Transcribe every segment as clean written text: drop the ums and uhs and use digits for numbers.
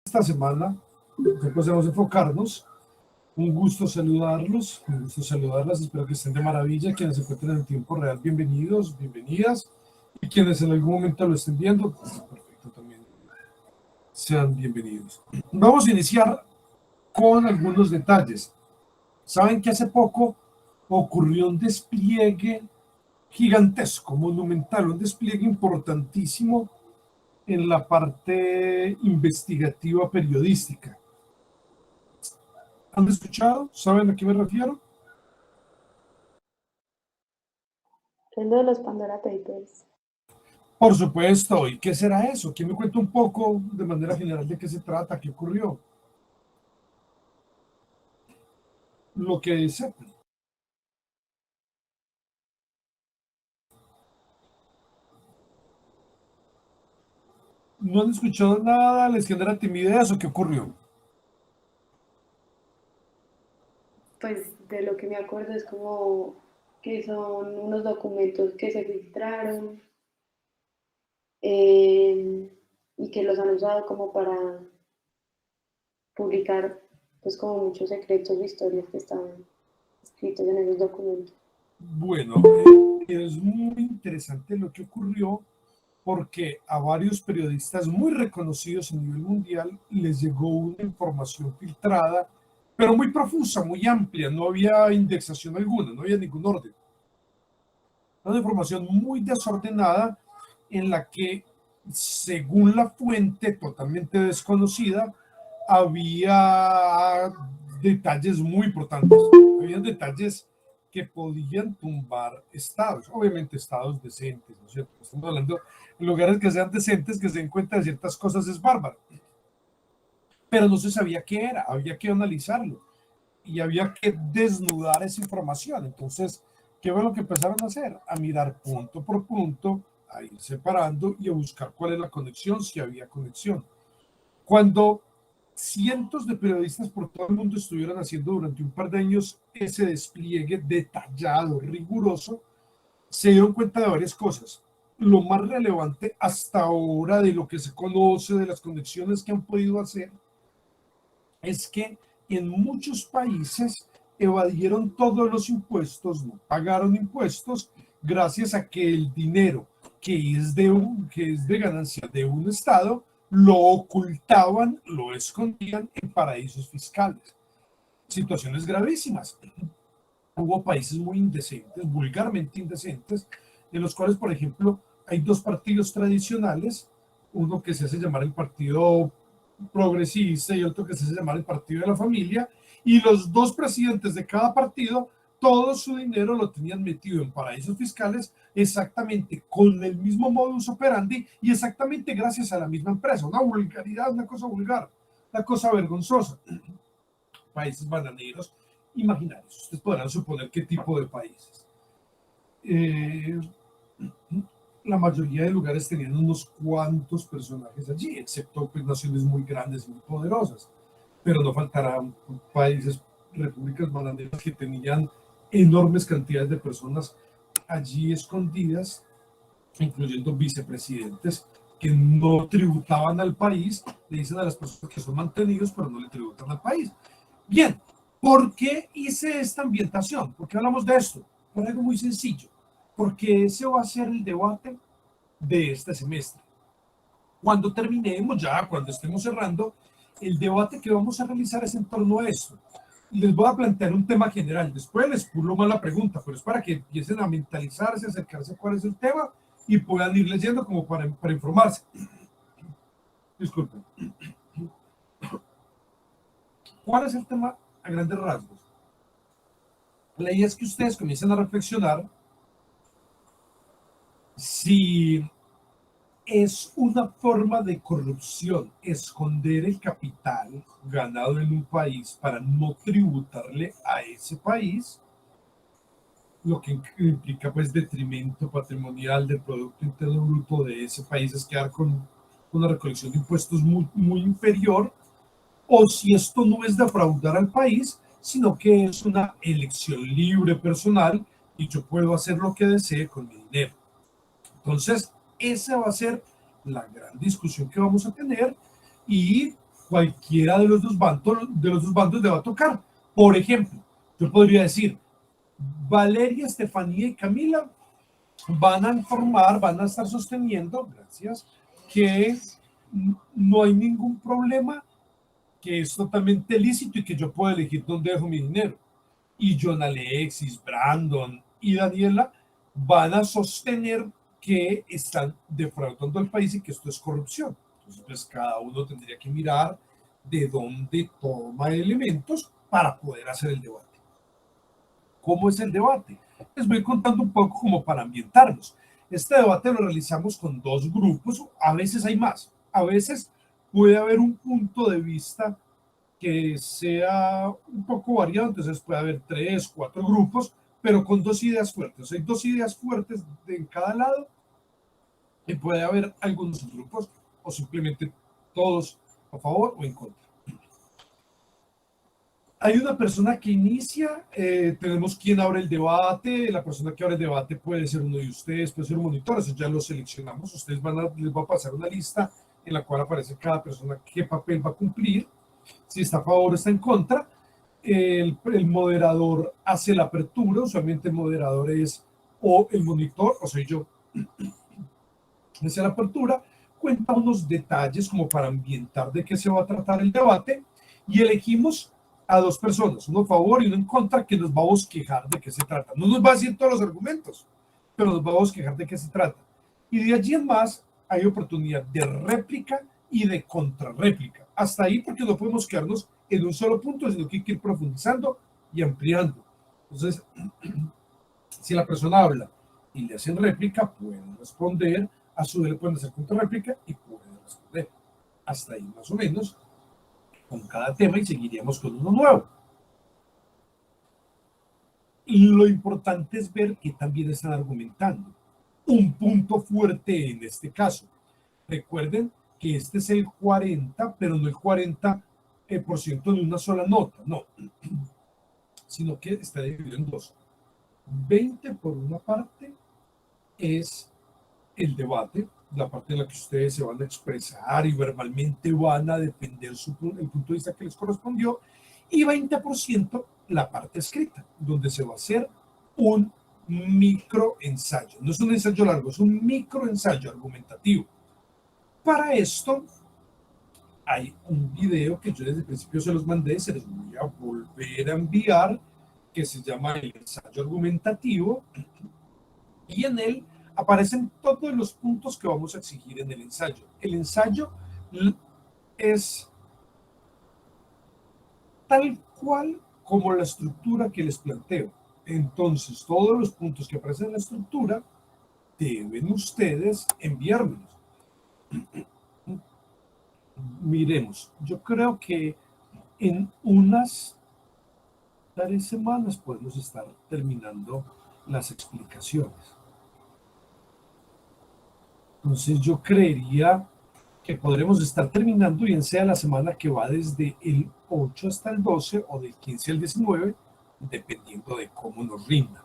esta semana, que podemos enfocarnos. Un gusto saludarlos, un gusto saludarlas, espero que estén de maravilla. Quienes se encuentren en tiempo real, bienvenidos, bienvenidas. Y quienes en algún momento lo estén viendo, pues, perfecto también. Sean bienvenidos. Vamos a iniciar con algunos detalles. Saben que hace poco ocurrió un despliegue gigantesco, monumental, un despliegue importantísimo en la parte investigativa periodística. ¿Han escuchado? ¿Saben a qué me refiero? Es lo de los Pandora Papers. Por supuesto. ¿Y qué será eso? ¿Quién me cuenta un poco de manera general de qué se trata? ¿Qué ocurrió? Lo que sepan. ¿No han escuchado nada? ¿Les genera timidez o qué ocurrió? Pues de lo que me acuerdo es como que son unos documentos que se filtraron y que los han usado como para publicar pues como muchos secretos de historias que estaban escritos en esos documentos. Bueno, es muy interesante lo que ocurrió porque a varios periodistas muy reconocidos a nivel mundial les llegó una información filtrada, pero muy profusa, muy amplia, no había indexación alguna, no había ningún orden. Una información muy desordenada en la que, según la fuente totalmente desconocida, había detalles muy importantes, había detalles que podían tumbar estados, obviamente estados decentes, ¿no es cierto? Estamos hablando de lugares que sean decentes, que se den cuenta de ciertas cosas, es bárbaro. Pero no se sabía qué era, había que analizarlo y había que desnudar esa información. Entonces, ¿qué fue lo que empezaron a hacer? A mirar punto por punto, a ir separando y a buscar cuál es la conexión, si había conexión. Cuando cientos de periodistas por todo el mundo estuvieron haciendo durante un par de años ese despliegue detallado, riguroso, se dieron cuenta de varias cosas. Lo más relevante hasta ahora de lo que se conoce, de las conexiones que han podido hacer, es que en muchos países evadieron todos los impuestos, no pagaron impuestos, gracias a que el dinero que es de ganancia de un estado lo ocultaban, lo escondían en paraísos fiscales. Situaciones gravísimas. Hubo países muy indecentes, vulgarmente indecentes, en los cuales, por ejemplo, hay dos partidos tradicionales, uno que se hace llamar el Partido Progresista y otro que se hace llamar el Partido de la Familia, y los dos presidentes de cada partido, todo su dinero lo tenían metido en paraísos fiscales, exactamente con el mismo modus operandi y exactamente gracias a la misma empresa. Una vulgaridad, una cosa vulgar, una cosa vergonzosa. Países bananeros imaginarios. Ustedes podrán suponer qué tipo de países. La mayoría de lugares tenían unos cuantos personajes allí, excepto pues, naciones muy grandes y muy poderosas. Pero no faltarán países, repúblicas bananeras que tenían enormes cantidades de personas allí escondidas, incluyendo vicepresidentes que no tributaban al país, le dicen a las personas que son mantenidos, pero no le tributan al país. Bien, ¿por qué hice esta ambientación? ¿Por qué hablamos de esto? Por algo muy sencillo, porque ese va a ser el debate de este semestre. Cuando terminemos ya, cuando estemos cerrando, el debate que vamos a realizar es en torno a esto. Les voy a plantear un tema general, después les pulo más la pregunta, pero es para que empiecen a mentalizarse, acercarse a cuál es el tema y puedan ir leyendo como para informarse. Disculpen. ¿Cuál es el tema a grandes rasgos? La idea es que ustedes comiencen a reflexionar si es una forma de corrupción esconder el capital ganado en un país para no tributarle a ese país, lo que implica pues detrimento patrimonial del Producto Interno Bruto de ese país, es quedar con una recolección de impuestos muy, muy inferior, o si esto no es defraudar al país, sino que es una elección libre personal y yo puedo hacer lo que desee con mi dinero. Entonces, esa va a ser la gran discusión que vamos a tener y cualquiera de los dos bandos le va a tocar. Por ejemplo, yo podría decir, Valeria, Estefanía y Camila van a informar, van a estar sosteniendo, gracias, que no hay ningún problema, que es totalmente lícito y que yo puedo elegir dónde dejo mi dinero. Y John Alexis, Brandon y Daniela van a sostener que están defraudando al país y que esto es corrupción. Entonces, pues cada uno tendría que mirar de dónde toma elementos para poder hacer el debate. ¿Cómo es el debate? Les voy contando un poco como para ambientarnos. Este debate lo realizamos con dos grupos, a veces hay más, a veces puede haber un punto de vista que sea un poco variado, entonces puede haber 3, 4 grupos, pero con dos ideas fuertes. Hay dos ideas fuertes en cada lado y puede haber algunos grupos o simplemente todos a favor o en contra. Hay una persona que inicia, tenemos quien abre el debate, la persona que abre el debate puede ser uno de ustedes, puede ser un monitor, eso ya lo seleccionamos, ustedes les va a pasar una lista en la cual aparece cada persona qué papel va a cumplir, si está a favor o está en contra. El moderador hace la apertura, usualmente el moderador es o el monitor, o soy yo, hace la apertura, cuenta unos detalles como para ambientar de qué se va a tratar el debate y elegimos a dos personas, uno a favor y uno en contra, que nos va a bosquejar de qué se trata. No nos va a decir todos los argumentos, pero nos va a bosquejar de qué se trata. Y de allí en más hay oportunidad de réplica y de contrarréplica. Hasta ahí, porque no podemos quedarnos en un solo punto, sino que hay que ir profundizando y ampliando. Entonces, si la persona habla y le hacen réplica, pueden responder, a su vez le pueden hacer contrarréplica y pueden responder. Hasta ahí más o menos con cada tema y seguiríamos con uno nuevo. Lo importante es ver que también están argumentando. Un punto fuerte en este caso. Recuerden que este es el 40, pero no el 40% de una sola nota, no, sino que está dividido en dos. 20 por una parte es el debate, la parte en la que ustedes se van a expresar y verbalmente van a defender el punto de vista que les correspondió, y 20% la parte escrita, donde se va a hacer un microensayo. No es un ensayo largo, es un microensayo argumentativo. Para esto hay un video que yo desde el principio se los mandé, se los voy a volver a enviar, que se llama el ensayo argumentativo, y en él aparecen todos los puntos que vamos a exigir en el ensayo. El ensayo es tal cual como la estructura que les planteo. Entonces, todos los puntos que aparecen en la estructura deben ustedes enviármelos. Miremos, yo creo que en unas 3 semanas podemos estar terminando las explicaciones. Entonces yo creería que podremos estar terminando, bien sea la semana que va desde el 8 hasta el 12 o del 15 al 19, dependiendo de cómo nos rinda.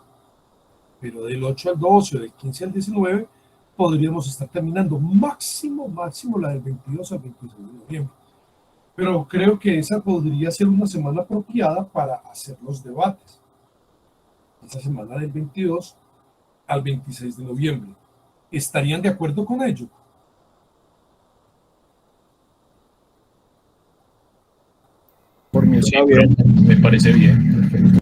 Pero del 8 al 12 o del 15 al 19 podríamos estar terminando máximo la del 22 al 26 de noviembre. Pero creo que esa podría ser una semana apropiada para hacer los debates. Esa semana del 22 al 26 de noviembre. ¿Estarían de acuerdo con ello? Por mí está bien, me parece bien. Perfecto.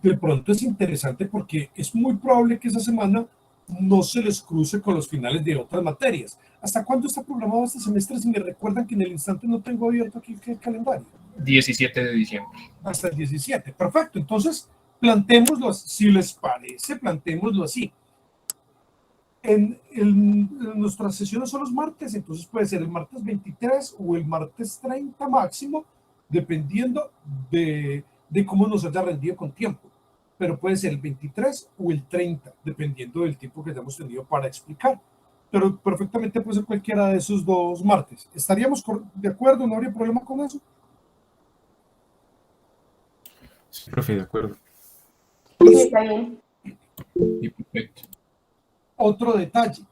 De pronto es interesante porque es muy probable que esa semana no se les cruce con los finales de otras materias. ¿Hasta cuándo está programado este semestre? Si me recuerdan que en el instante no tengo abierto aquí el calendario. 17 de diciembre. Hasta el 17. Perfecto. Entonces, plantémoslo, si les parece, plantémoslo así. En nuestras sesiones son los martes, entonces puede ser el martes 23 o el martes 30 máximo, dependiendo de cómo nos haya rendido con tiempo. Pero puede ser el 23 o el 30, dependiendo del tiempo que hayamos tenido para explicar. Pero perfectamente puede ser cualquiera de esos dos martes. ¿Estaríamos de acuerdo? ¿No habría problema con eso? Sí, profe, de acuerdo. Sí, está bien. Y perfecto. Otro detalle.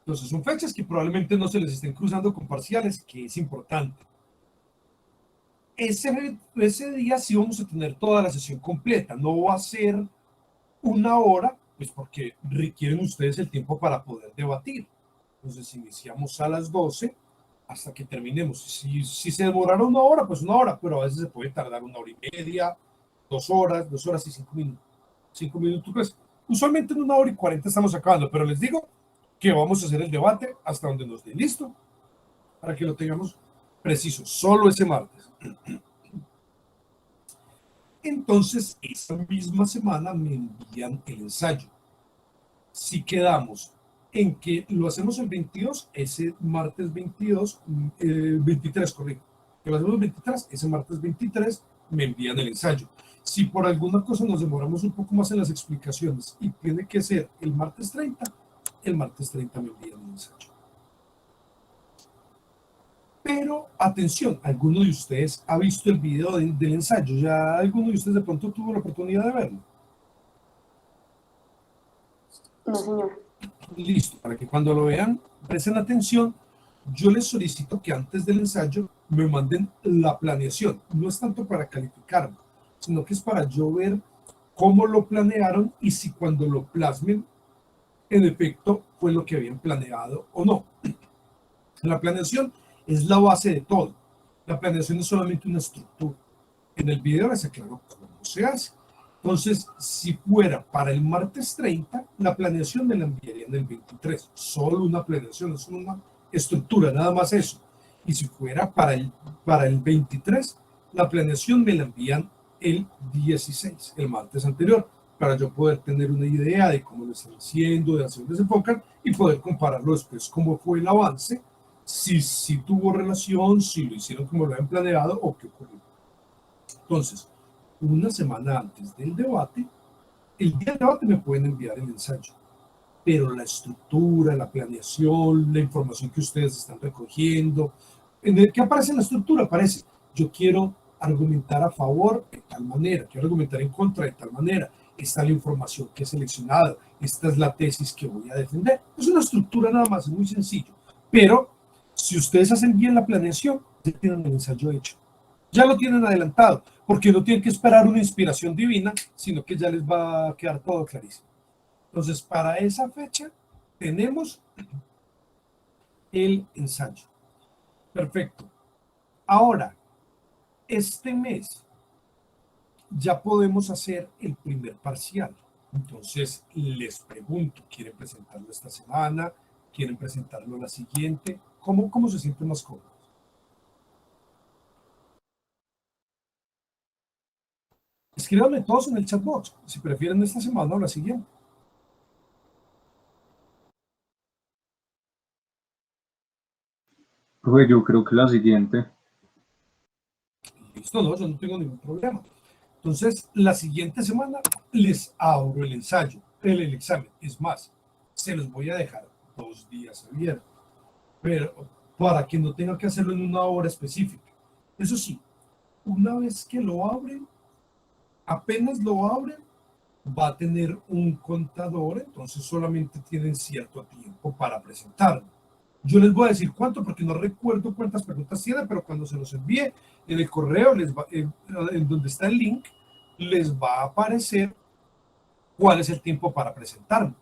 Entonces son fechas que probablemente no se les estén cruzando con parciales, que es importante. ese día sí vamos a tener toda la sesión completa, no va a ser una hora, pues porque requieren ustedes el tiempo para poder debatir. Entonces iniciamos a las 12 hasta que terminemos. Si se demorara una hora, pues una hora, pero a veces se puede tardar una hora y media, 2 horas y 5 minutos. 5 minutos, pues usualmente en 1 hora y 40 estamos acabando, pero les digo que vamos a hacer el debate hasta donde nos dé listo, para que lo tengamos preciso, solo ese martes. Entonces, esa misma semana me envían el ensayo. Si quedamos en que lo hacemos el 22, ese martes 22, 23, corrijo, que lo hacemos el 23, ese martes 23 me envían el ensayo. Si por alguna cosa nos demoramos un poco más en las explicaciones y tiene que ser el martes 30 me envían el ensayo. Pero atención, ¿alguno de ustedes ha visto el video del ensayo? ¿Ya alguno de ustedes de pronto tuvo la oportunidad de verlo? No, señor. Listo, para que cuando lo vean presten atención. Yo les solicito que antes del ensayo me manden la planeación. No es tanto para calificarme, sino que es para yo ver cómo lo planearon y si cuando lo plasmen, en efecto, fue lo que habían planeado o no. La planeación es la base de todo. La planeación es solamente una estructura. En el video les aclaro cómo se hace. Entonces, si fuera para el martes 30, la planeación me la enviarían el 23. Solo una planeación, es una estructura, nada más eso. Y si fuera para el 23, la planeación me la envían el 16, el martes anterior, para yo poder tener una idea de cómo lo están haciendo, de hacia dónde se enfocan y poder compararlo después, cómo fue el avance, si tuvo relación, si lo hicieron como lo habían planeado o qué ocurrió. Entonces, una semana antes del debate, el día del debate me pueden enviar el ensayo, pero la estructura, la planeación, la información que ustedes están recogiendo, ¿qué aparece en la estructura? Aparece, yo quiero argumentar a favor de tal manera, quiero argumentar en contra de tal manera, esta es la información que he seleccionado, esta es la tesis que voy a defender. Es una estructura nada más, es muy sencillo, pero si ustedes hacen bien la planeación, ya tienen el ensayo hecho. Ya lo tienen adelantado, porque no tienen que esperar una inspiración divina, sino que ya les va a quedar todo clarísimo. Entonces, para esa fecha, tenemos el ensayo. Perfecto. Ahora, este mes, ya podemos hacer el primer parcial. Entonces, les pregunto, ¿quieren presentarlo esta semana? ¿Quieren presentarlo la siguiente? ¿Cómo se sienten más cómodos? Escríbanme todos en el chat box, si prefieren esta semana o la siguiente. Pues yo creo que la siguiente. Listo, no, yo no tengo ningún problema. Entonces, la siguiente semana les abro el ensayo, el examen. Es más, se los voy a dejar 2 días abiertos, pero para que no tengan que hacerlo en una hora específica. Eso sí, una vez que lo abren, apenas lo abren, va a tener un contador, entonces solamente tienen cierto tiempo para presentarlo. Yo les voy a decir cuánto, porque no recuerdo cuántas preguntas tienen, pero cuando se los envíe en el correo, en donde está el link, les va a aparecer cuál es el tiempo para presentarlo.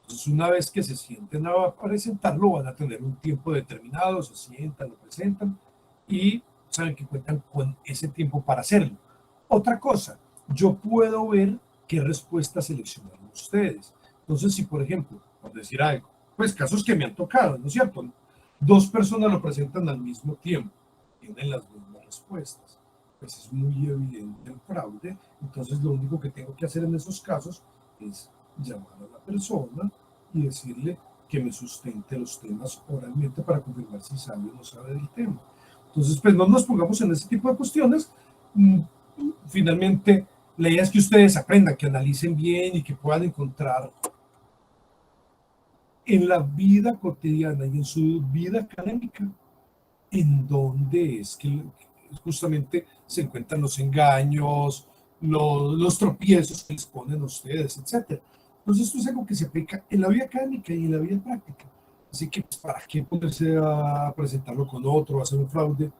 Entonces, una vez que se sienten a presentarlo, van a tener un tiempo determinado, se sientan, lo presentan y saben que cuentan con ese tiempo para hacerlo. Otra cosa, yo puedo ver qué respuesta seleccionaron ustedes. Entonces, si por ejemplo, por decir algo, pues casos que me han tocado, ¿no es cierto? 2 personas lo presentan al mismo tiempo, tienen las mismas respuestas. Pues es muy evidente el fraude. Entonces, lo único que tengo que hacer en esos casos es llamar a la persona y decirle que me sustente los temas oralmente para confirmar si sabe o no sabe del tema. Entonces, pues no nos pongamos en ese tipo de cuestiones. Finalmente, la idea es que ustedes aprendan, que analicen bien y que puedan encontrar en la vida cotidiana y en su vida académica en donde es que justamente se encuentran los engaños, los tropiezos que les ponen a ustedes, etc. Entonces esto es algo que se aplica en la vida académica y en la vida práctica. Así que, pues, ¿para qué ponerse a presentarlo con otro, a hacer un fraude?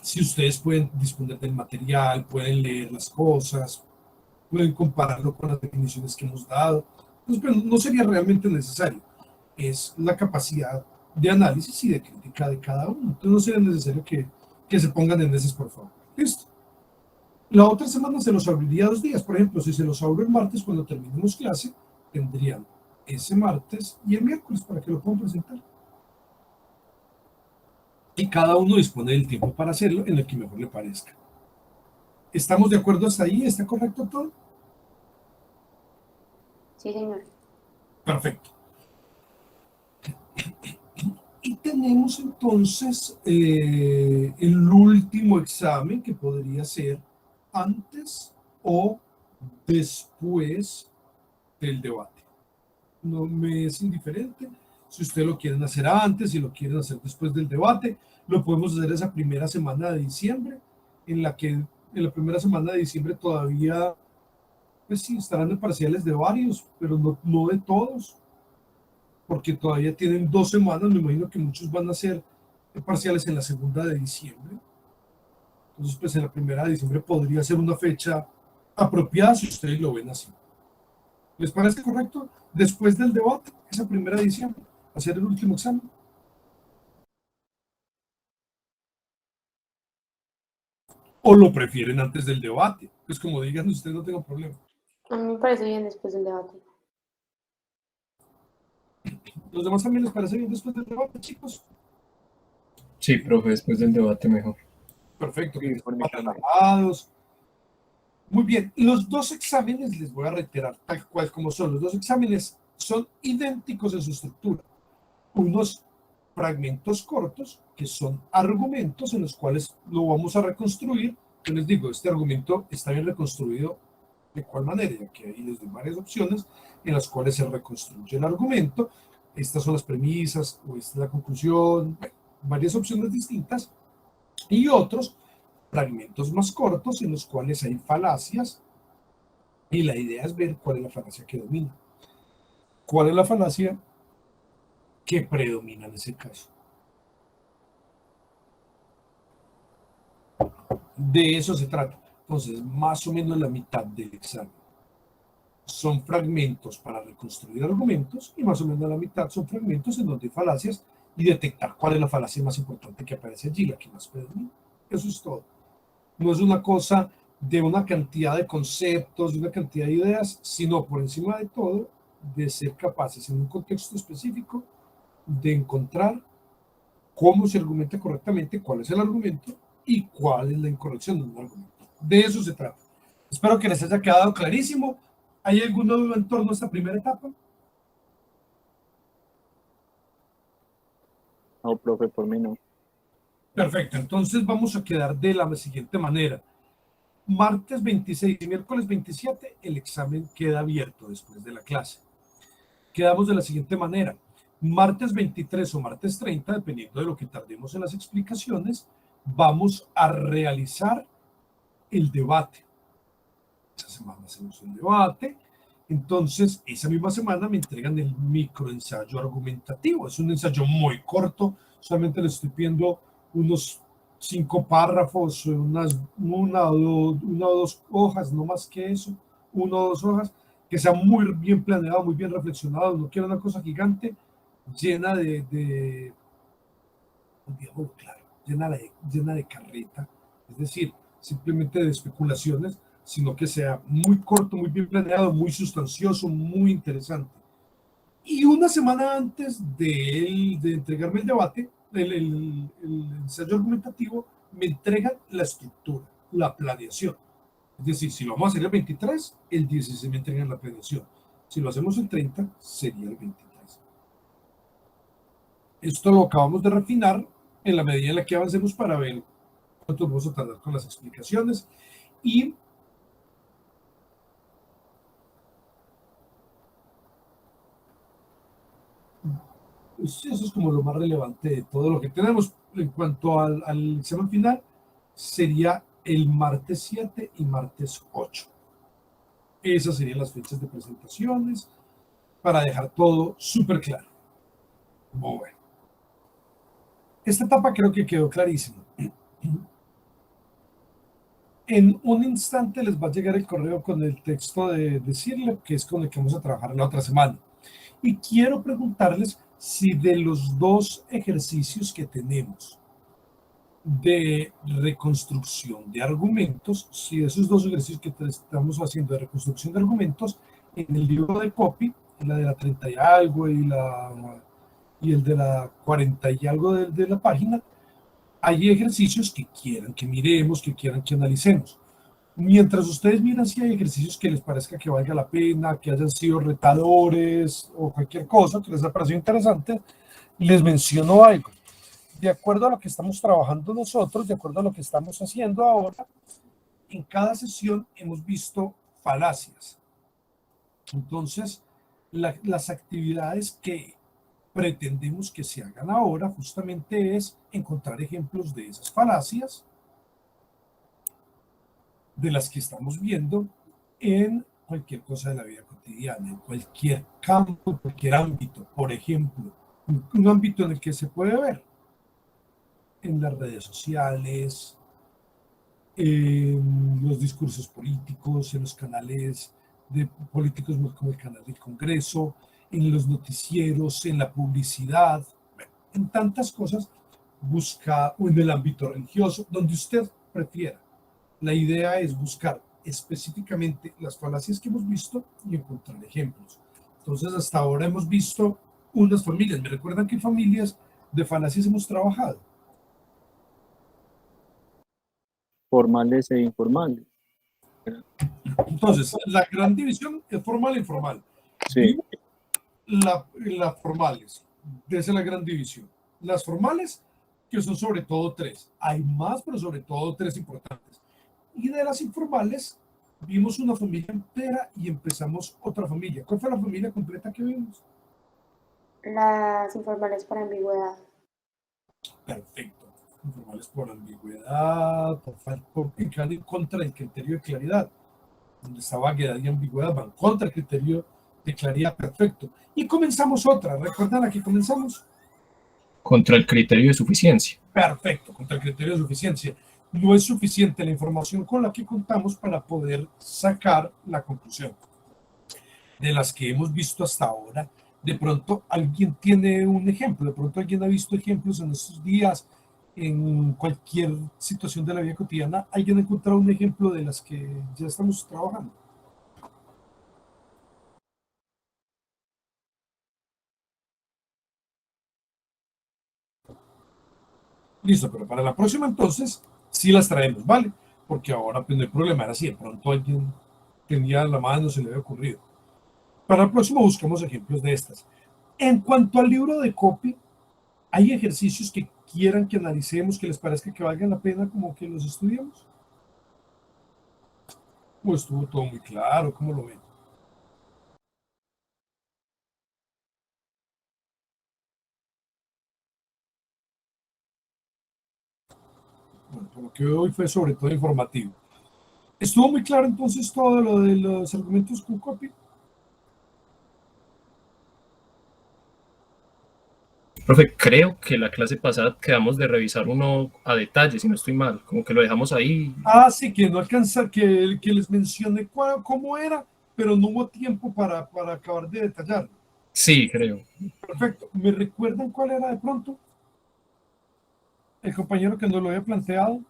si ustedes pueden disponer del material, pueden leer las cosas, pueden compararlo con las definiciones que hemos dado, pues, pero no sería realmente necesario. Es la capacidad de análisis y de crítica de cada uno. Entonces no sería necesario que se pongan en ese, por favor. Listo. La otra semana se los abriría 2 días. Por ejemplo, si se los abro el martes cuando terminemos clase, tendrían ese martes y el miércoles para que lo puedan presentar. Y cada uno dispone del tiempo para hacerlo en el que mejor le parezca. ¿Estamos de acuerdo hasta ahí? ¿Está correcto todo? Sí, señor. Perfecto. Y tenemos entonces el último examen que podría ser antes o después del debate. No me es indiferente si ustedes lo quieren hacer antes, si lo quieren hacer después del debate. Lo podemos hacer esa primera semana de diciembre, en la que en la primera semana de diciembre todavía, pues sí, estarán en parciales de varios, pero no de todos, porque todavía tienen 2 semanas. Me imagino que muchos van a hacer parciales en la segunda de diciembre. Entonces, pues en la primera de diciembre podría ser una fecha apropiada si ustedes lo ven así. ¿Les parece correcto? Después del debate, esa primera de diciembre, hacer el último examen. ¿O lo prefieren antes del debate? Pues como digan ustedes, no tengo problema. A mí me parece bien después del debate. ¿Los demás también les parece bien después del debate, chicos? Sí, profe, después del debate mejor. Perfecto, Sí, que por estén mi más canal. relajados. Muy bien, los 2 exámenes, les voy a reiterar tal cual como son. Los 2 exámenes son idénticos en su estructura. Unos fragmentos cortos, que son argumentos en los cuales lo vamos a reconstruir. Yo les digo, este argumento está bien reconstruido de cuál manera, ya que ahí les doy varias opciones en las cuales se reconstruye el argumento. Estas son las premisas, o esta es la conclusión, bueno, varias opciones distintas. Y otros fragmentos más cortos en los cuales hay falacias, y la idea es ver cuál es la falacia que domina. ¿Cuál es la falacia que predomina en ese caso? De eso se trata. Entonces, más o menos la mitad del examen son fragmentos para reconstruir argumentos, y más o menos la mitad son fragmentos en donde hay falacias y detectar cuál es la falacia más importante que aparece allí, la que más predomina. Eso es todo. No es una cosa de una cantidad de conceptos, de una cantidad de ideas, sino por encima de todo, de ser capaces en un contexto específico de encontrar cómo se argumenta correctamente, cuál es el argumento y cuál es la incorrección de un argumento. De eso se trata. Espero que les haya quedado clarísimo. ¿Hay alguna duda en torno a esta primera etapa? No, profe, por mí no. Perfecto, entonces vamos a quedar de la siguiente manera. Martes 26 y miércoles 27, el examen queda abierto después de la clase. Quedamos de la siguiente manera. Martes 23 o martes 30, dependiendo de lo que tardemos en las explicaciones, vamos a realizar el debate. Esa semana hacemos un debate. Entonces, esa misma semana me entregan el microensayo argumentativo. Es un ensayo muy corto, solamente les estoy pidiendo unos 5 párrafos, una o dos hojas, no más que eso, 1 o 2 hojas, que sea muy bien planeado, muy bien reflexionado. No quiero una cosa gigante, llena digamos, claro, llena de carreta, es decir, simplemente de especulaciones, sino que sea muy corto, muy bien planeado, muy sustancioso, muy interesante. Y una semana antes de entregarme el debate, el ensayo argumentativo, me entregan la estructura, la planeación. Es decir, si lo vamos a hacer el 23, el 16 me entregan la planeación. Si lo hacemos el 30, sería el 23. Esto lo acabamos de refinar en la medida en la que avancemos para ver cuánto vamos a tardar con las explicaciones. Y pues eso es como lo más relevante de todo lo que tenemos. En cuanto al examen final, sería el martes 7 y martes 8. Esas serían las fechas de presentaciones para dejar todo súper claro. Bueno, esta etapa creo que quedó clarísima. En un instante les va a llegar el correo con el texto de Cirlep, que es con el que vamos a trabajar la otra semana. Y quiero preguntarles si de los dos ejercicios que tenemos de reconstrucción de argumentos, si esos dos ejercicios que estamos haciendo de reconstrucción de argumentos, en el libro de copy, en la de la 30 y algo y el de la 40 y algo de la página, hay ejercicios que quieran que miremos, que quieran que analicemos. Mientras ustedes miran si hay ejercicios que les parezca que valga la pena, que hayan sido retadores o cualquier cosa que les haya parecido interesante, les menciono algo. De acuerdo a lo que estamos trabajando nosotros, de acuerdo a lo que estamos haciendo ahora, en cada sesión hemos visto falacias. Entonces, las actividades que pretendemos que se hagan ahora justamente es encontrar ejemplos de esas falacias, de las que estamos viendo en cualquier cosa de la vida cotidiana, en cualquier campo, cualquier ámbito. Por ejemplo, un ámbito en el que se puede ver en las redes sociales, en los discursos políticos, en los canales de políticos como el canal del Congreso, en los noticieros, en la publicidad, en tantas cosas, busca, o en el ámbito religioso, donde usted prefiera. La idea es buscar específicamente las falacias que hemos visto y encontrar ejemplos. Entonces, hasta ahora hemos visto unas familias. ¿Me recuerdan qué familias de falacias hemos trabajado? Formales e informales. Entonces, la gran división es formal e informal. Sí. Las formales, esa es la gran división. Las formales, que son sobre todo tres. Hay más, pero sobre todo tres importantes. Y de las informales, vimos una familia entera y empezamos otra familia. ¿Cuál fue la familia completa que vimos? Las informales por ambigüedad. Perfecto. Informales por ambigüedad, por picar en contra del criterio de claridad. Donde está vaguedad y ambigüedad van contra el criterio de claridad. Perfecto. Y comenzamos otra. ¿Recuerdan a qué comenzamos? Contra el criterio de suficiencia. Perfecto, contra el criterio de suficiencia. No es suficiente la información con la que contamos para poder sacar la conclusión. De las que hemos visto hasta ahora, de pronto alguien tiene un ejemplo, de pronto alguien ha visto ejemplos en estos días, en cualquier situación de la vida cotidiana, alguien ha encontrado un ejemplo de las que ya estamos trabajando. Listo, pero para la próxima entonces sí las traemos, ¿vale? Porque ahora pues no hay problema, era si de pronto alguien tenía la mano, se le había ocurrido. Para el próximo buscamos ejemplos de estas. En cuanto al libro de copy, ¿hay ejercicios que quieran que analicemos, que les parezca que valgan la pena como que los estudiemos? ¿O estuvo todo muy claro? ¿Cómo lo ven? Bueno, por lo que veo hoy fue sobre todo informativo. ¿Estuvo muy claro entonces todo lo de los argumentos con copy? Profe, creo que la clase pasada quedamos de revisar uno a detalle, si no estoy mal, como que lo dejamos ahí. Ah, sí, que no alcanza, que les mencioné cómo era, pero no hubo tiempo para acabar de detallar. Sí, creo. Perfecto. ¿Me recuerdan cuál era de pronto? El compañero que nos lo había planteado.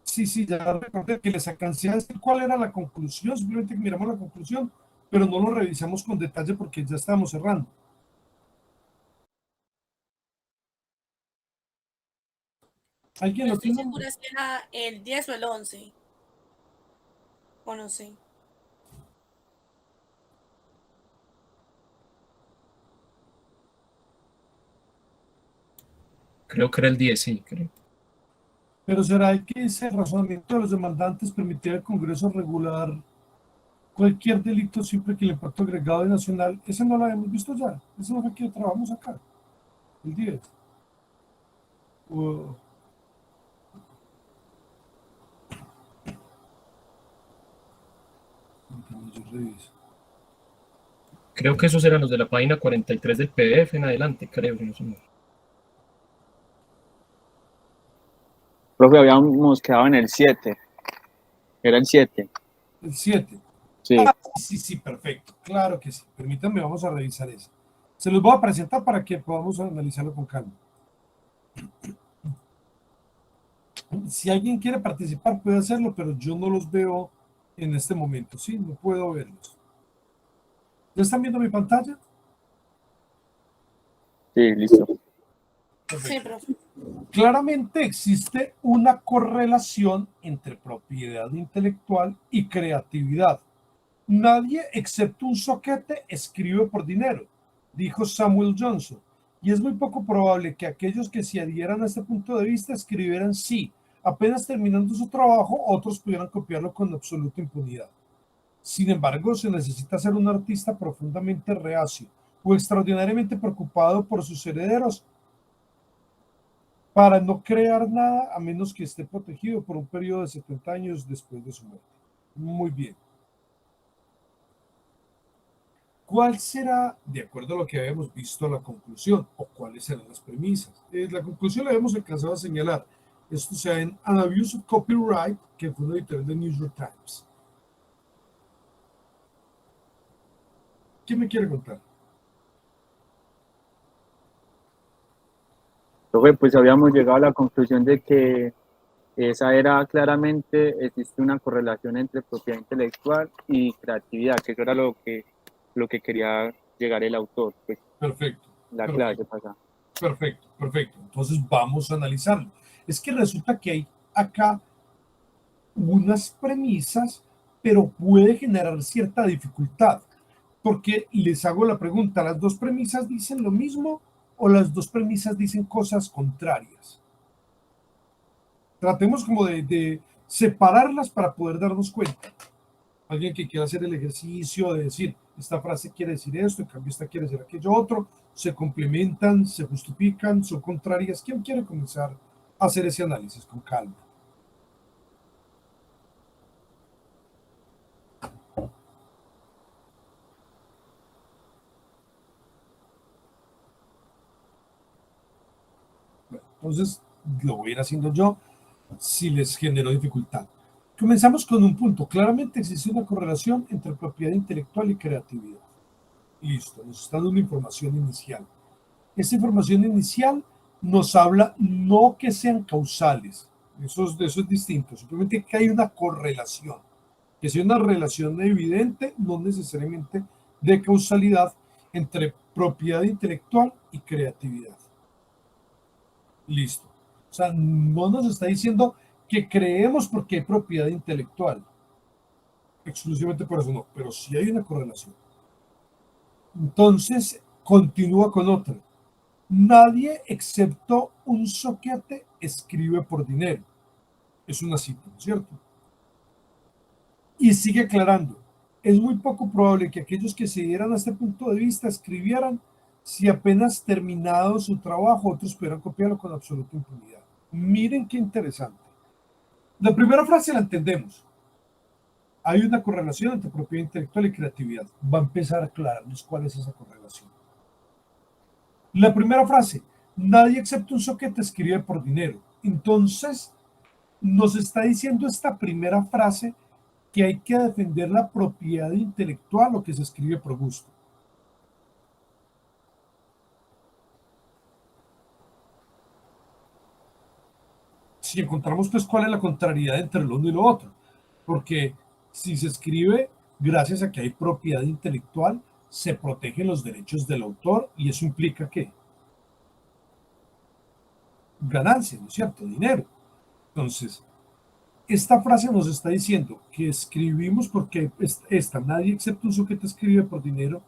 Sí, ya recordé que les alcancé a decir cuál era la conclusión, simplemente que miramos la conclusión, pero no lo revisamos con detalle porque ya estábamos cerrando. ¿Alguien No lo estoy tiene? segura si era el 10 o el 11. O no sé. Creo que era el 10, sí, creo. Pero será que ese razonamiento de los demandantes permitía al Congreso regular cualquier delito siempre que el impacto agregado de nacional, ese no lo habíamos visto ya, ese no fue que trabajamos acá, el 10. O, yo reviso. Creo que esos eran los de la página 43 del PDF en adelante, creo, si no sé mal. Profe, habíamos quedado en el 7. Era el 7. El 7. Sí. Sí, perfecto. Claro que sí. Permítanme, vamos a revisar eso. Se los voy a presentar para que podamos analizarlo con calma. Si alguien quiere participar, puede hacerlo, pero yo no los veo en este momento. Sí, no puedo verlos. ¿Ya están viendo mi pantalla? Sí, listo. Sí, profe. Claramente existe una correlación entre propiedad intelectual y creatividad. Nadie excepto un soquete escribe por dinero, dijo Samuel Johnson, y es muy poco probable que aquellos que se adhieran a este punto de vista escribieran sí. Apenas terminando su trabajo, otros pudieran copiarlo con absoluta impunidad. Sin embargo, se necesita ser un artista profundamente reacio o extraordinariamente preocupado por sus herederos para no crear nada a menos que esté protegido por un periodo de 70 años después de su muerte. Muy bien. ¿Cuál será, de acuerdo a lo que habíamos visto, la conclusión? ¿O cuáles serán las premisas? La conclusión la habíamos alcanzado a señalar. Esto sea en An Abuse of Copyright, que fue un editorial de New York Times. ¿Quién me quiere contar? Profe, pues habíamos llegado a la conclusión de que esa era claramente, existe una correlación entre propiedad intelectual y creatividad, que eso era lo que quería llegar el autor, pues, Perfecto. la Perfecto. clase pasada. Perfecto. Entonces vamos a analizarlo. Es que resulta que hay acá unas premisas, pero puede generar cierta dificultad, porque les hago la pregunta, ¿las dos premisas dicen lo mismo o las dos premisas dicen cosas contrarias? Tratemos como de separarlas para poder darnos cuenta. Alguien que quiera hacer el ejercicio de decir, esta frase quiere decir esto, en cambio esta quiere decir aquello otro, se complementan, se justifican, son contrarias. ¿Quién quiere comenzar a hacer ese análisis con calma? Bueno, entonces lo voy a ir haciendo yo si les generó dificultad. Comenzamos con un punto. Claramente existe una correlación entre propiedad intelectual y creatividad. Listo, nos está dando una información inicial. Esta información inicial nos habla no que sean causales, eso es distinto, simplemente que hay una correlación, que sea una relación evidente, no necesariamente de causalidad, entre propiedad intelectual y creatividad. Listo. O sea, no nos está diciendo que creemos porque hay propiedad intelectual, exclusivamente por eso no, pero sí hay una correlación. Entonces, continúa con otra. Nadie excepto un soquete escribe por dinero. Es una cita, ¿no es cierto? Y sigue aclarando. Es muy poco probable que aquellos que se dieran a este punto de vista escribieran si apenas terminado su trabajo otros pudieran copiarlo con absoluta impunidad. Miren qué interesante. La primera frase la entendemos. Hay una correlación entre propiedad intelectual y creatividad. Va a empezar a aclararnos cuál es esa correlación. La primera frase, nadie excepto un soquete escribe por dinero. Entonces, nos está diciendo esta primera frase que hay que defender la propiedad intelectual o que se escribe por gusto. Si encontramos pues cuál es la contrariedad entre lo uno y lo otro, porque si se escribe gracias a que hay propiedad intelectual, se protegen los derechos del autor y eso implica ¿qué? Ganancia, ¿no es cierto? Dinero. Entonces, esta frase nos está diciendo que escribimos porque nadie excepto un sujeto escribe por dinero,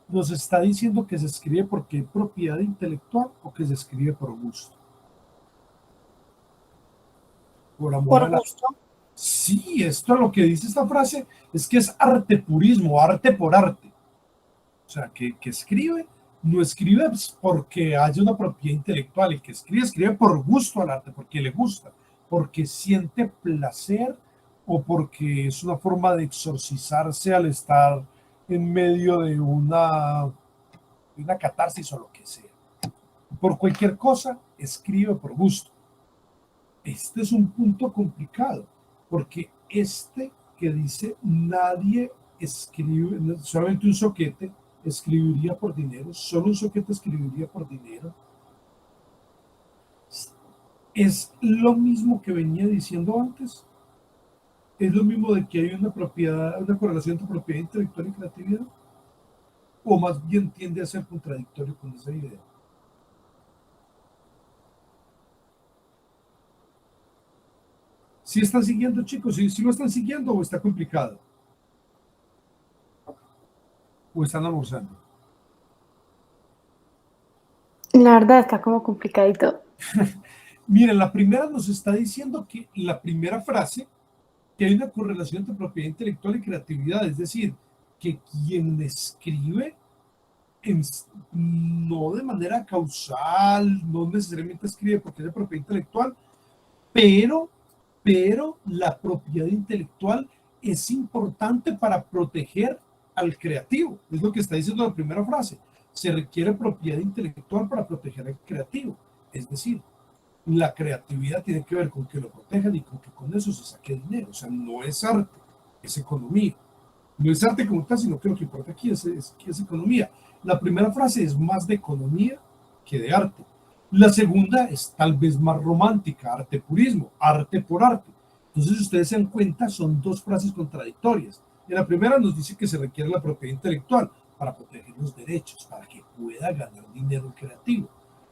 nos está diciendo que se escribe porque hay propiedad intelectual o que se escribe por gusto. Por amor Por a la... gusto. Sí, esto lo que dice esta frase es que es arte purismo, arte por arte. O sea, que escribe, no escribe porque haya una propiedad intelectual, el que escribe, escribe por gusto al arte, porque le gusta, porque siente placer o porque es una forma de exorcizarse al estar en medio de una catarsis o lo que sea. Por cualquier cosa, escribe por gusto. este es un punto complicado, porque este que dice nadie escribe, solamente un soquete escribiría por dinero, solo un soquete escribiría por dinero, es lo mismo que venía diciendo antes. Es lo mismo de que hay una propiedad, una correlación entre propiedad intelectual y creatividad, o más bien tiende a ser contradictorio con esa idea. ¿Sí están siguiendo, chicos? ¿Sí lo están siguiendo o está complicado? ¿O están almorzando? La verdad está como complicadito. Miren, la primera nos está diciendo que la primera frase, que hay una correlación entre propiedad intelectual y creatividad, es decir, que quien escribe no de manera causal, no necesariamente escribe porque es de propiedad intelectual, pero la propiedad intelectual es importante para proteger al creativo. Es lo que está diciendo la primera frase. Se requiere propiedad intelectual para proteger al creativo. Es decir, la creatividad tiene que ver con que lo protejan y con que con eso se saque dinero. O sea, no es arte, es economía. No es arte como tal, sino que lo que importa aquí es economía. La primera frase es más de economía que de arte. La segunda es tal vez más romántica, arte purismo, arte por arte. Entonces, si ustedes se dan cuenta, son dos frases contradictorias. En la primera nos dice que se requiere la propiedad intelectual para proteger los derechos, para que pueda ganar dinero el creativo.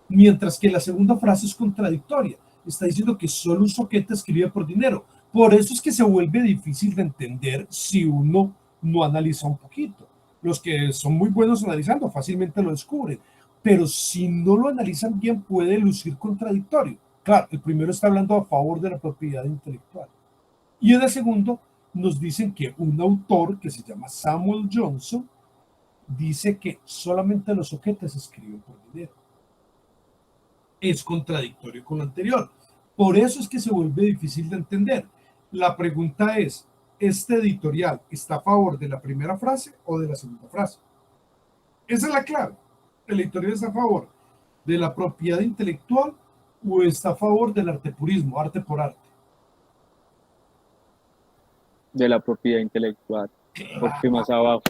Mientras que la segunda frase es contradictoria. Está diciendo que solo un soquete escribe por dinero. Por eso es que se vuelve difícil de entender si uno no analiza un poquito. Los que son muy buenos analizando fácilmente lo descubren, pero si no lo analizan bien puede lucir contradictorio. Claro, el primero está hablando a favor de la propiedad intelectual. Y en el segundo nos dicen que un autor que se llama Samuel Johnson dice que solamente los soquetes escriben por dinero. Es contradictorio con lo anterior. Por eso es que se vuelve difícil de entender. La pregunta es, ¿este editorial está a favor de la primera frase o de la segunda frase? Esa es la clave. ¿El editorial está a favor de la propiedad intelectual o está a favor del artepurismo, arte por arte? De la propiedad intelectual, porque más abajo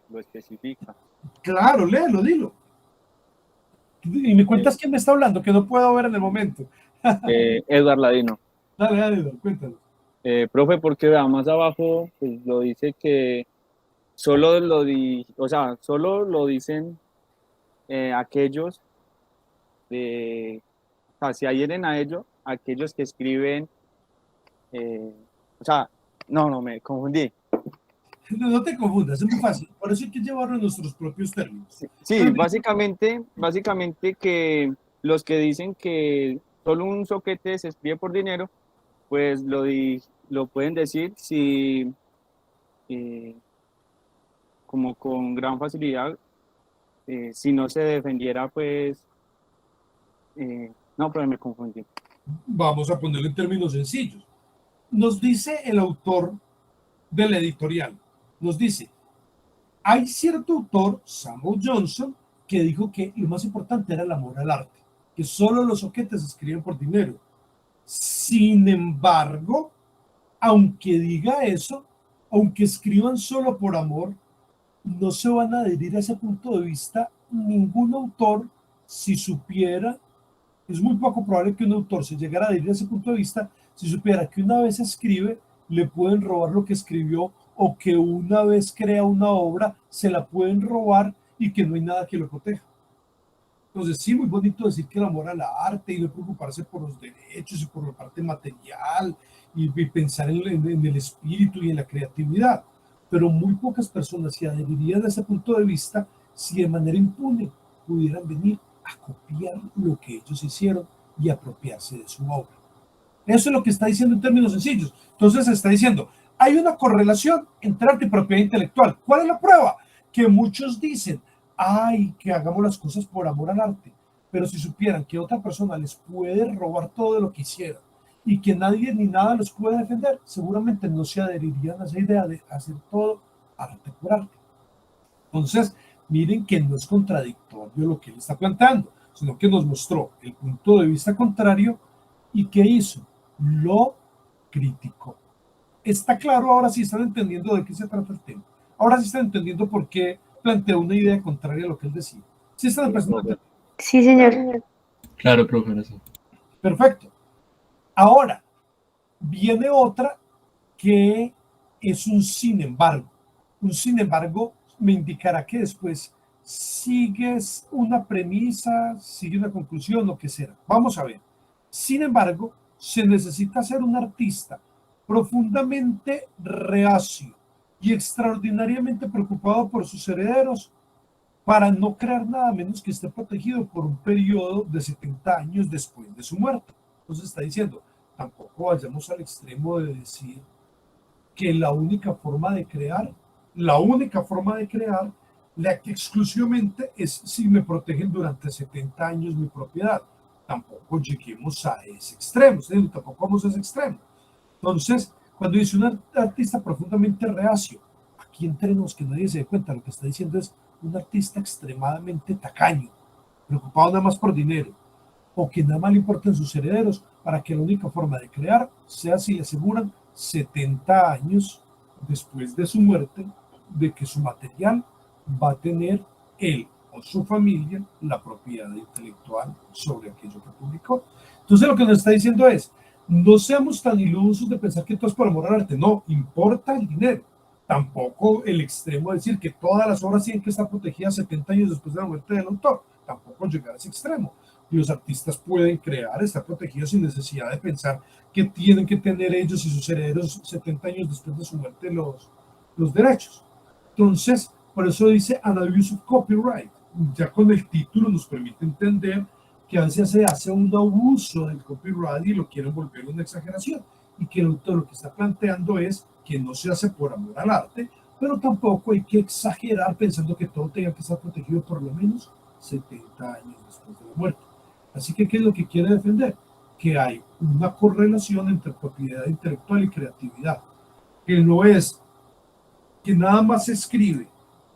lo especifica. Claro, léelo, dilo. Y me cuentas quién me está hablando, que no puedo ver en el momento. Edward Ladino. Dale, cuéntanos. Profe, porque vea, más abajo pues, lo dice que solo lo dicen aquellos o sea, se adhieren a ello aquellos que escriben, no, me confundí. No te confundas, es muy fácil. Por eso hay que llevarlo en nuestros propios términos. Sí, básicamente que los que dicen que solo un soquete se escribe por dinero, pues lo pueden decir si como con gran facilidad, si no se defendiera, pues, no, pero me confundí. Vamos a ponerlo en términos sencillos. Nos dice el autor del editorial, nos dice, hay cierto autor, Samuel Johnson, que dijo que lo más importante era el amor al arte, que solo los soquetes se escriben por dinero. Sin embargo, aunque diga eso, aunque escriban solo por amor, no se van a adherir a ese punto de vista ningún autor si supiera, es muy poco probable que un autor se llegara a adherir a ese punto de vista si supiera que una vez escribe, le pueden robar lo que escribió, o que una vez crea una obra, se la pueden robar y que no hay nada que lo proteja. Entonces, sí, muy bonito decir que el amor al arte y no preocuparse por los derechos y por la parte material y pensar en el espíritu y en la creatividad. Pero muy pocas personas se adherirían a ese punto de vista si de manera impune pudieran venir a copiar lo que ellos hicieron y apropiarse de su obra. Eso es lo que está diciendo en términos sencillos. Entonces está diciendo, hay una correlación entre arte y propiedad intelectual. ¿Cuál es la prueba? Que muchos dicen, ay, que hagamos las cosas por amor al arte, pero si supieran que otra persona les puede robar todo lo que hicieran y que nadie ni nada los puede defender, seguramente no se adherirían a esa idea de hacer todo arte por arte. Entonces, miren que no es contradictorio lo que él está planteando, sino que nos mostró el punto de vista contrario. ¿Y qué hizo? lo crítico. ¿Está claro? Ahora sí están entendiendo de qué se trata el tema. Ahora sí están entendiendo por qué planteó una idea contraria a lo que él decía. ¿Sí están empezando a entender? Sí, señor. Claro, profe, sí. Perfecto. Ahora, viene otra que es un sin embargo. Un sin embargo me indicará que después sigues una premisa, sigue una conclusión o qué será. Vamos a ver. Sin embargo, se necesita ser un artista profundamente reacio y extraordinariamente preocupado por sus herederos para no crear nada menos que esté protegido por un periodo de 70 años después de su muerte. Entonces está diciendo, tampoco vayamos al extremo de decir que la única forma de crear, la que exclusivamente es si me protegen durante 70 años mi propiedad. Tampoco lleguemos a ese extremo, tampoco vamos a ese extremo. Entonces, cuando dice un artista profundamente reacio, aquí entre nos que nadie se dé cuenta, lo que está diciendo es un artista extremadamente tacaño, preocupado nada más por dinero, o que nada más le importan sus herederos, para que la única forma de crear sea si le aseguran 70 años después de su muerte, de que su material va a tener él o su familia la propiedad intelectual sobre aquello que publicó. Entonces lo que nos está diciendo es, no seamos tan ilusos de pensar que todo es por amor al arte, no, importa el dinero. Tampoco el extremo de decir que todas las obras tienen que estar protegidas 70 años después de la muerte del autor, tampoco llegar a ese extremo. Y los artistas pueden crear, estar protegidos sin necesidad de pensar que tienen que tener ellos y sus herederos 70 años después de su muerte los derechos. Entonces, por eso dice an abuse of copyright. Ya con el título nos permite entender que a veces se hace un abuso del copyright y lo quieren volver una exageración. Y que lo que está planteando es que no se hace por amor al arte, pero tampoco hay que exagerar pensando que todo tenga que estar protegido por lo menos 70 años después de la muerte. Así que, ¿qué es lo que quiere defender? Que hay una correlación entre propiedad intelectual y creatividad. Que no es que nada más se escribe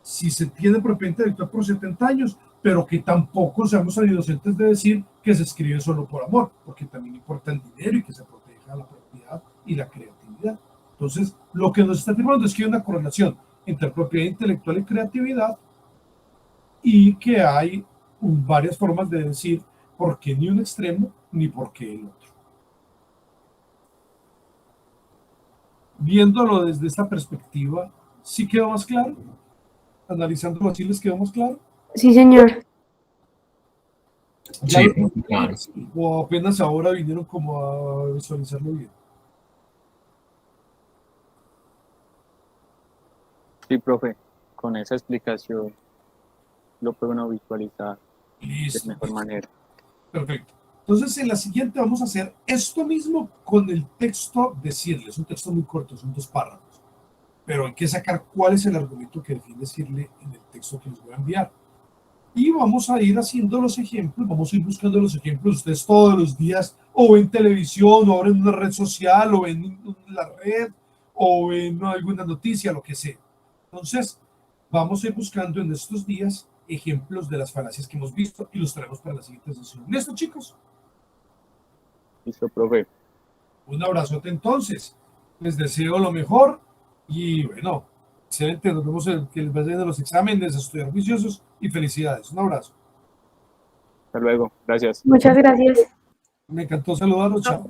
si se tiene propiedad intelectual por 70 años, pero que tampoco seamos inocentes de decir que se escribe solo por amor, porque también importa el dinero y que se proteja la propiedad y la creatividad. Entonces, lo que nos está afirmando es que hay una correlación entre propiedad intelectual y creatividad y que hay varias formas de decir por qué ni un extremo ni por qué el otro. Viéndolo desde esta perspectiva, ¿sí quedó más claro? Analizándolo así, ¿les quedó más claro? Sí, señor. Sí, claro. O apenas ahora vinieron como a visualizarlo bien. Sí, profe, con esa explicación lo puede uno visualizar Listo. de mejor manera. Perfecto. Entonces, en la siguiente vamos a hacer esto mismo con el texto decirle. Es un texto muy corto, son 2 párrafos. Pero hay que sacar cuál es el argumento que define decirle en el texto que les voy a enviar. Y vamos a ir haciendo los ejemplos, vamos a ir buscando los ejemplos. Ustedes todos los días o ven televisión, o en una red social, o en la red, o en alguna noticia, lo que sea. Entonces, vamos a ir buscando en estos días ejemplos de las falacias que hemos visto y los traemos para la siguiente sesión. ¿Listo, chicos? Listo, profe. Un abrazote entonces. Les deseo lo mejor y bueno, excelente. Nos vemos que les vayan a los exámenes, a estudiar juiciosos y felicidades. Un abrazo. Hasta luego. Gracias. Muchas gracias. Me encantó saludarlos. Chao.